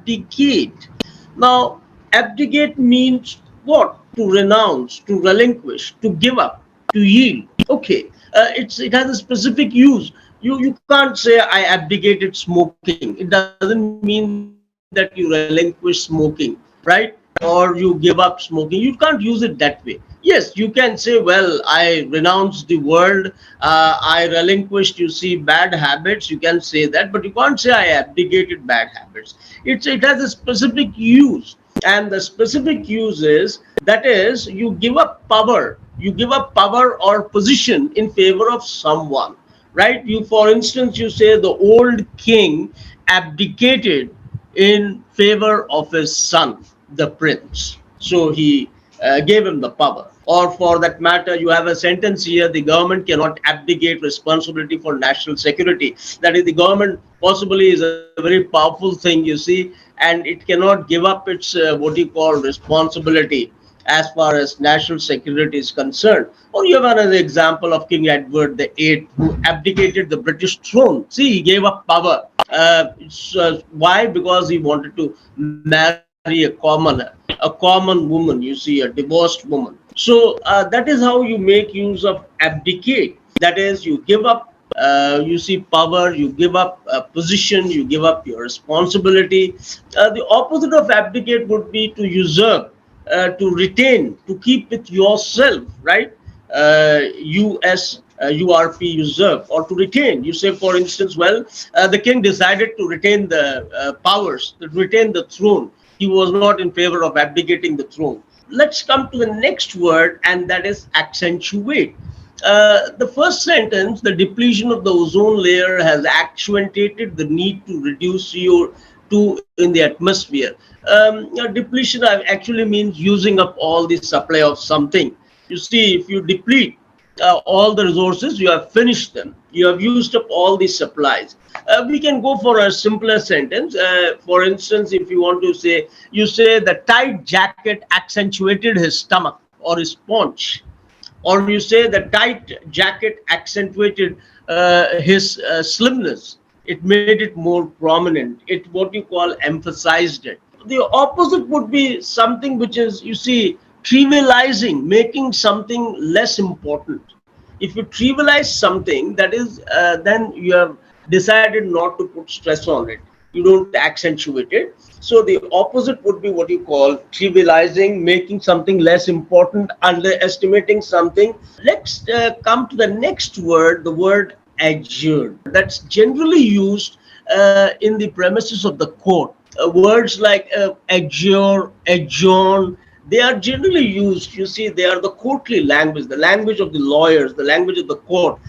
abdicate. Now, abdicate means what? To renounce, to relinquish, to give up, to yield. Okay, it has a specific use. You can't say I abdicated smoking. It doesn't mean that you relinquish smoking, right? Or you give up smoking. You can't use it that way. Yes, you can say, well, I renounced the world, I relinquished, you see, bad habits. You can say that, but you can't say I abdicated bad habits. It has a specific use, and the specific use is, that is, you give up power. You give up power or position in favor of someone, right? You, for instance, you say the old king abdicated in favor of his son, the prince. So he gave him the power. Or for that matter, you have a sentence here: the government cannot abdicate responsibility for national security. That is, the government possibly is a very powerful thing, you see, and it cannot give up its what you call responsibility as far as national security is concerned. Or you have another example of King Edward VIII, who abdicated the British throne. See, he gave up power. Why? Because he wanted to marry a common woman, you see, a divorced woman. So that is how you make use of abdicate. That is, you give up, you see, power, you give up position, you give up your responsibility. The opposite of abdicate would be to usurp, to retain, to keep with yourself, right? URP, usurp, or to retain. You say, for instance, well, the king decided to retain the powers, to retain the throne. He was not in favor of abdicating the throne. Let's come to the next word, and that is accentuate. The first sentence, the depletion of the ozone layer has accentuated the need to reduce CO2 in the atmosphere. Depletion actually means using up all the supply of something. You see, if you deplete all the resources, you have finished them. You have used up all the supplies. We can go for a simpler sentence. For instance, if you want to say, you say the tight jacket accentuated his stomach or his paunch. Or you say the tight jacket accentuated his slimness. It made it more prominent. It, what you call, emphasized it. The opposite would be something which is, you see, trivializing, making something less important. If you trivialize something, that is, then you have decided not to put stress on it. You don't accentuate it. So the opposite would be what you call trivializing, making something less important, underestimating something. Let's come to the next word, the word adjourn. That's generally used in the premises of the court. Words like adjourn, adjourn, they are generally used, you see, they are the courtly language, the language of the lawyers, the language of the court.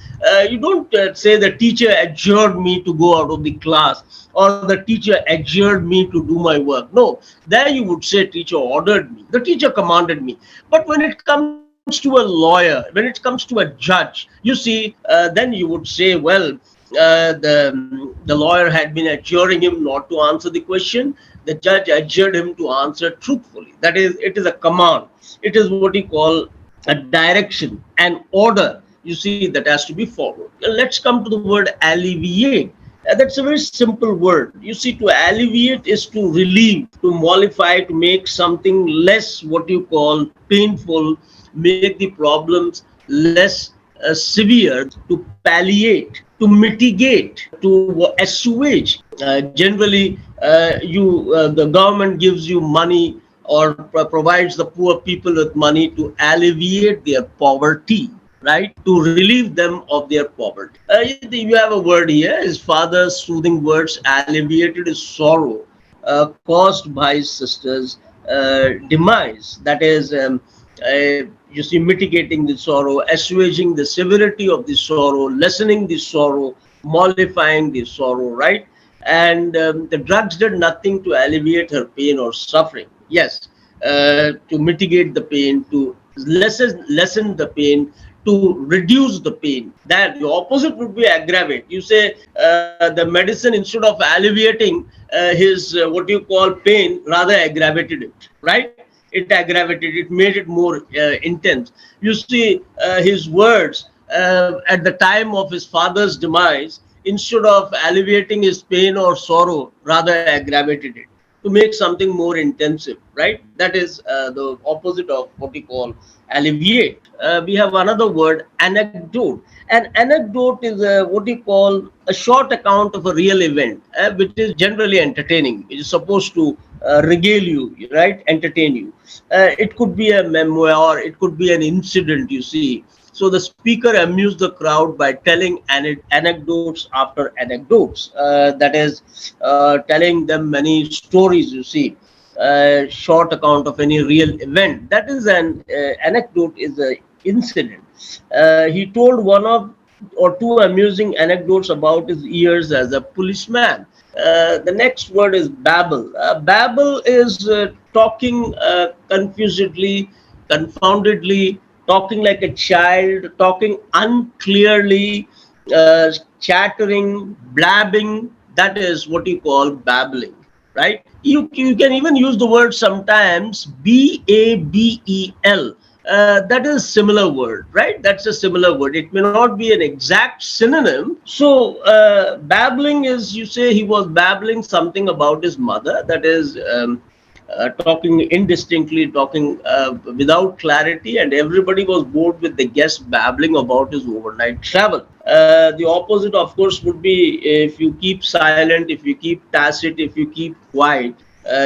You don't say the teacher adjured me to go out of the class, or the teacher adjured me to do my work. No, there you would say teacher ordered me, the teacher commanded me. But when it comes to a lawyer, when it comes to a judge, you see, then you would say, well, the lawyer had been adjuring him not to answer the question. The judge adjured him to answer truthfully. That is, it is a command. It is what you call a direction, an order, you see, that has to be followed. Let's come to the word alleviate. That's a very simple word. You see, to alleviate is to relieve, to mollify, to make something less what you call painful, make the problems less severe, to palliate, to mitigate, to assuage. Generally, the government gives you money or provides the poor people with money to alleviate their poverty, right? To relieve them of their poverty. You have a word here, his father's soothing words alleviated his sorrow caused by his sister's demise. That is, you see, mitigating the sorrow, assuaging the severity of the sorrow, lessening the sorrow, mollifying the sorrow, right? And the drugs did nothing to alleviate her pain or suffering. Yes, to mitigate the pain, to lessen the pain, to reduce the pain. That the opposite would be aggravate. You say the medicine, instead of alleviating his what you call pain, rather aggravated it, right? It aggravated, it made it more intense. You see, his words at the time of his father's demise, instead of alleviating his pain or sorrow, rather aggravated it. to make something more intensive, right? That is the opposite of what we call alleviate. We have another word, anecdote. An anecdote is what you call a short account of a real event, which is generally entertaining. It is supposed to regale you, right? Entertain you. It could be a memoir, it could be an incident, you see. So the speaker amused the crowd by telling anecdotes after anecdotes. That is, telling them many stories, you see. Short account of any real event. That is an anecdote, is an incident. He told one of or two amusing anecdotes about his years as a policeman. The next word is babble. Babble is talking confusedly, confoundedly, talking like a child, talking unclearly, chattering, blabbing. That is what you call babbling, right? You can even use the word sometimes, BABEL. That is a similar word, right? That's a similar word. It may not be an exact synonym. So babbling is, you say he was babbling something about his mother. That is talking indistinctly, talking without clarity, and everybody was bored with the guest babbling about his overnight travel. The opposite, of course, would be if you keep silent, if you keep tacit, if you keep quiet.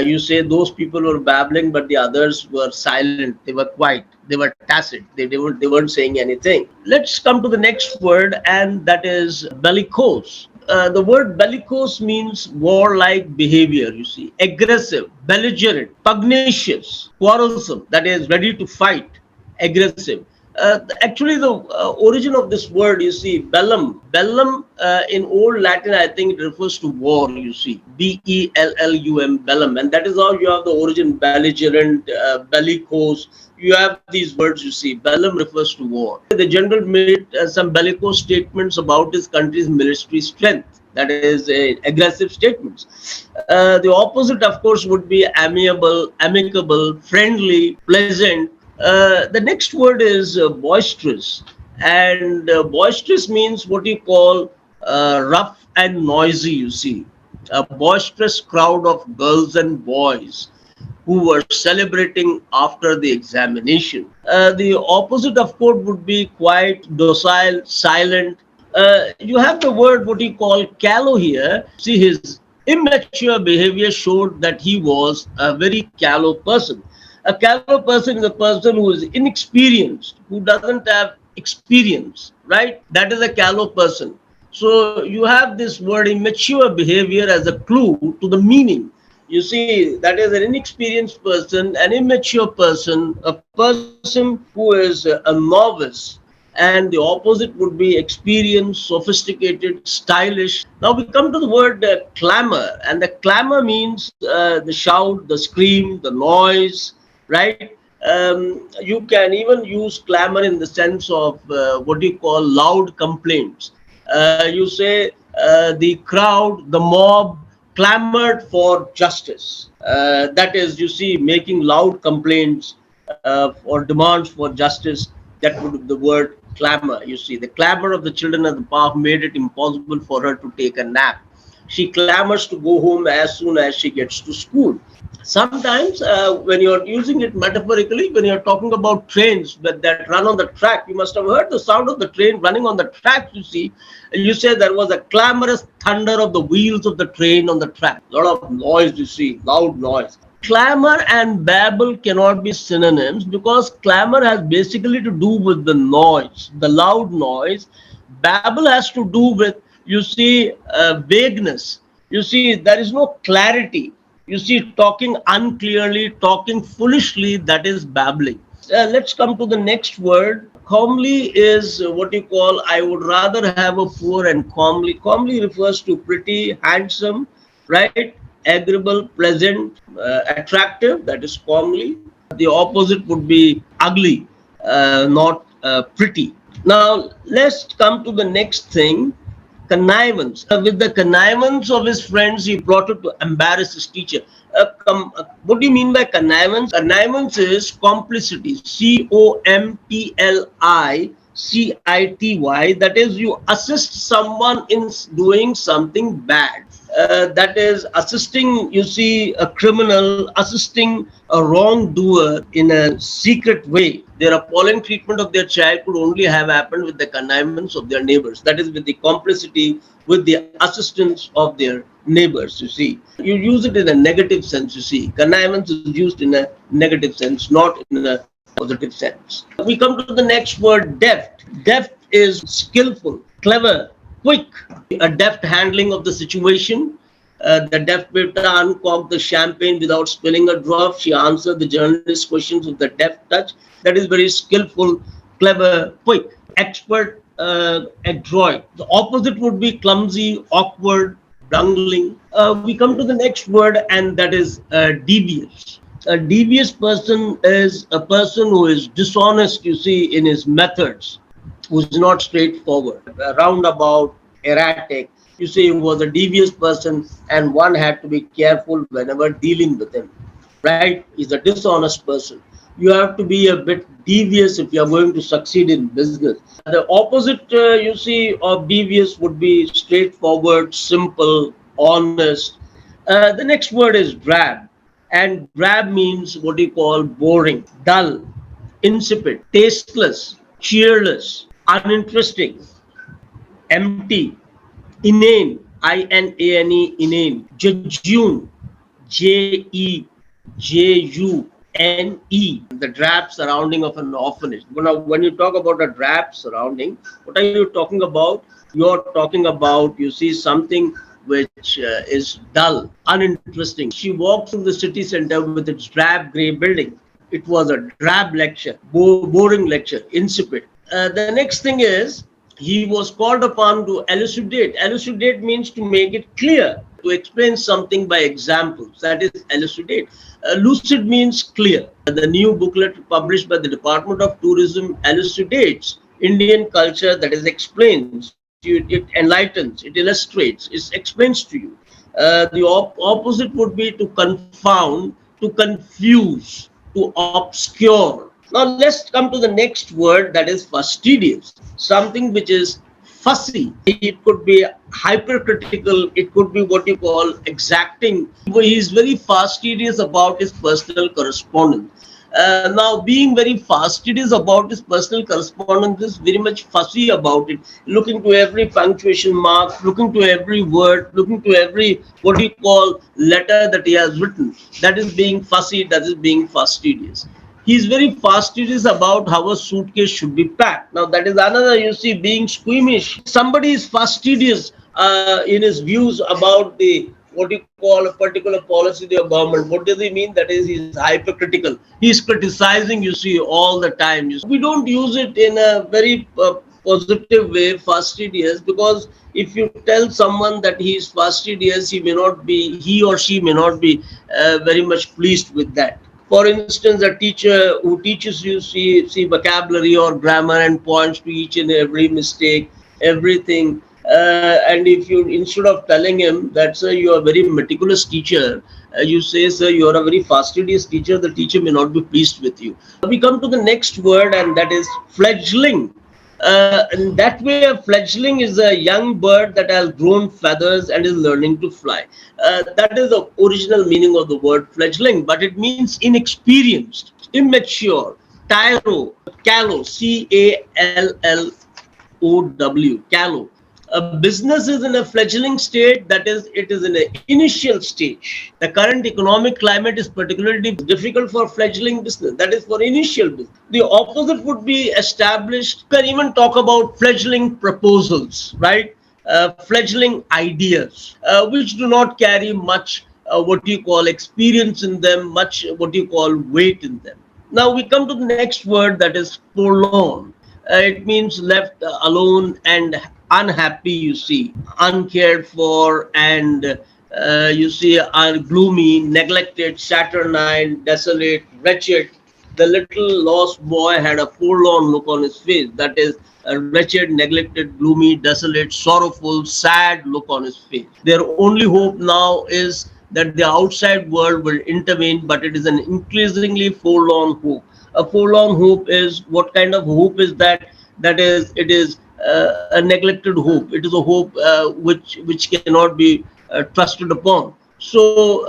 You say those people were babbling, but the others were silent. They were quiet. They were tacit. They weren't saying anything. Let's come to the next word, and that is bellicose. The word bellicose means warlike behavior, you see, aggressive, belligerent, pugnacious, quarrelsome, that is ready to fight, aggressive. Actually, the origin of this word, you see, bellum. Bellum in Old Latin, I think it refers to war, you see, Bellum, bellum. And that is how you have the origin, belligerent, bellicose. You have these words, you see, bellum refers to war. The general made some bellicose statements about his country's military strength. That is aggressive statements. The opposite, of course, would be amiable, amicable, friendly, pleasant. The next word is boisterous, and boisterous means what you call rough and noisy, you see, a boisterous crowd of girls and boys who were celebrating after the examination. The opposite of course would be quiet, docile, silent. You have the word what you call callow here. See, his immature behavior showed that he was a very callow person. A callow person is a person who is inexperienced, who doesn't have experience, right? That is a callow person. So you have this word immature behavior as a clue to the meaning. You see, that is an inexperienced person, an immature person, a person who is a novice. And the opposite would be experienced, sophisticated, stylish. Now we come to the word clamor, and the clamor means the shout, the scream, the noise, right? You can even use clamor in the sense of what you call loud complaints. You say the crowd, the mob clamored for justice. That is, you see, making loud complaints or demands for justice. That would be the word clamor. You see, the clamor of the children at the park made it impossible for her to take a nap. She clamors to go home as soon as she gets to school. Sometimes when you're using it metaphorically, when you're talking about trains that run on the track, you must have heard the sound of the train running on the track. You say there was a clamorous thunder of the wheels of the train on the track. A lot of noise, you see, loud noise. Clamor and babble cannot be synonyms because clamor has basically to do with the noise, the loud noise. Babble has to do with, you see, vagueness. You see, there is no clarity. You see, talking unclearly, talking foolishly, that is babbling. Let's come to the next word. Comely is what you call, I would rather have a poor and comely. Comely refers to pretty, handsome, right? Agreeable, pleasant, attractive, that is comely. The opposite would be ugly, not pretty. Now, let's come to the next thing, connivance. With the connivance of his friends, he plotted to embarrass his teacher. What do you mean by connivance? Connivance is complicity. COMPLICITY. That is, you assist someone in doing something bad. that is assisting, you see, a criminal, assisting a wrongdoer in a secret way. Their appalling treatment of their child could only have happened with the connivance of their neighbors. That is, with the complicity, with the assistance of their neighbors, you see. You use it in a negative sense, you see. Connivance is used in a negative sense, not in a positive sense. We come to the next word, deft. Deft is skillful, clever, quick, a deft handling of the situation. The deft beta uncorked the champagne without spilling a drop. She answered the journalist's questions with the deft touch. That is very skillful, clever, quick. Expert, adroit. The opposite would be clumsy, awkward, bungling. We come to the next word, and that is devious. A devious person is a person who is dishonest, you see, in his methods, who's not straightforward, roundabout, erratic. You see, he was a devious person, and one had to be careful whenever dealing with him, right? He's a dishonest person. You have to be a bit devious if you're going to succeed in business. The opposite, you see, of devious would be straightforward, simple, honest. The next word is drab. And drab means what you call boring, dull, insipid, tasteless, cheerless, uninteresting, empty, inane, INANE, inane, jejune, JEJUNE, the drab surrounding of an orphanage. Now, when you talk about a drab surrounding, what are you talking about? You're talking about, you see, something which is dull, uninteresting. She walked through the city center with its drab grey building. It was a drab lecture, boring lecture, insipid. The next thing is, he was called upon to elucidate. Elucidate means to make it clear, to explain something by examples. That is elucidate. Lucid means clear. The new booklet published by the Department of Tourism elucidates Indian culture, that is explains. It enlightens, it illustrates, it explains to you. The opposite would be to confound, to confuse, to obscure. Now let's come to the next word, that is fastidious. Something which is fussy. It could be hypercritical. It could be what you call exacting. He is very fastidious about his personal correspondence. Now, being very fastidious about his personal correspondence is very much fussy about it, looking to every punctuation mark, looking to every word, looking to every what you call letter that he has written. That is being fussy, that is being fastidious. He is very fastidious about how a suitcase should be packed. Now, that is another, you see, being squeamish. Somebody is fastidious in his views about the what you call a particular policy of the government. What does he mean? That is, he's hypercritical. He's criticizing, you see, all the time. We don't use it in a very positive way, fastidious, because if you tell someone that he is fastidious, he or she may not be very much pleased with that. For instance, a teacher who teaches you see vocabulary or grammar and points to each and every mistake, everything. And if you, instead of telling him that, sir, you are a very meticulous teacher, you say, sir, you are a very fastidious teacher, the teacher may not be pleased with you. We come to the next word, and that is fledgling. In that way, a fledgling is a young bird that has grown feathers and is learning to fly. That is the original meaning of the word fledgling, but it means inexperienced, immature, callow, CALLOW, callow. A business is in a fledgling state, that is, it is in an initial stage. The current economic climate is particularly difficult for fledgling business, that is for initial business. The opposite would be established. You can even talk about fledgling proposals, right? Fledgling ideas, which do not carry much what you call experience in them, much what you call weight in them. Now we come to the next word, that is forlorn. It means left alone and unhappy, you see, uncared for, and you see, are gloomy, neglected, saturnine, desolate, wretched. The little lost boy had a forlorn look on his face. That is a wretched, neglected, gloomy, desolate, sorrowful, sad look on his face. Their only hope now is that the outside world will intervene, but it is an increasingly forlorn hope. A forlorn hope is, what kind of hope is that? That is, it is a neglected hope. It is a hope which cannot be trusted upon. So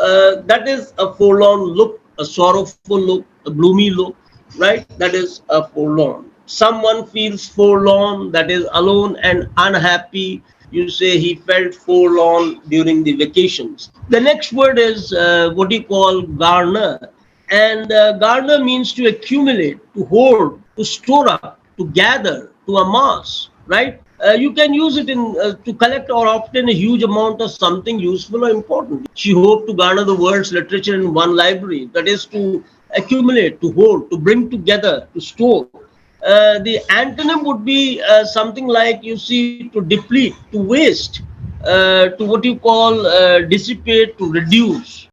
that is a forlorn look, a sorrowful look, a gloomy look, right? That is a forlorn. Someone feels forlorn, that is alone and unhappy. You say he felt forlorn during the vacations. The next word is what you call garner. And garner means to accumulate, to hold, to store up, to gather, to amass, right? You can use it in to collect or obtain a huge amount of something useful or important. She hoped to garner the world's literature in one library. That is to accumulate, to hold, to bring together, to store. The antonym would be something like, you see, to deplete, to waste, to what you call dissipate, to reduce.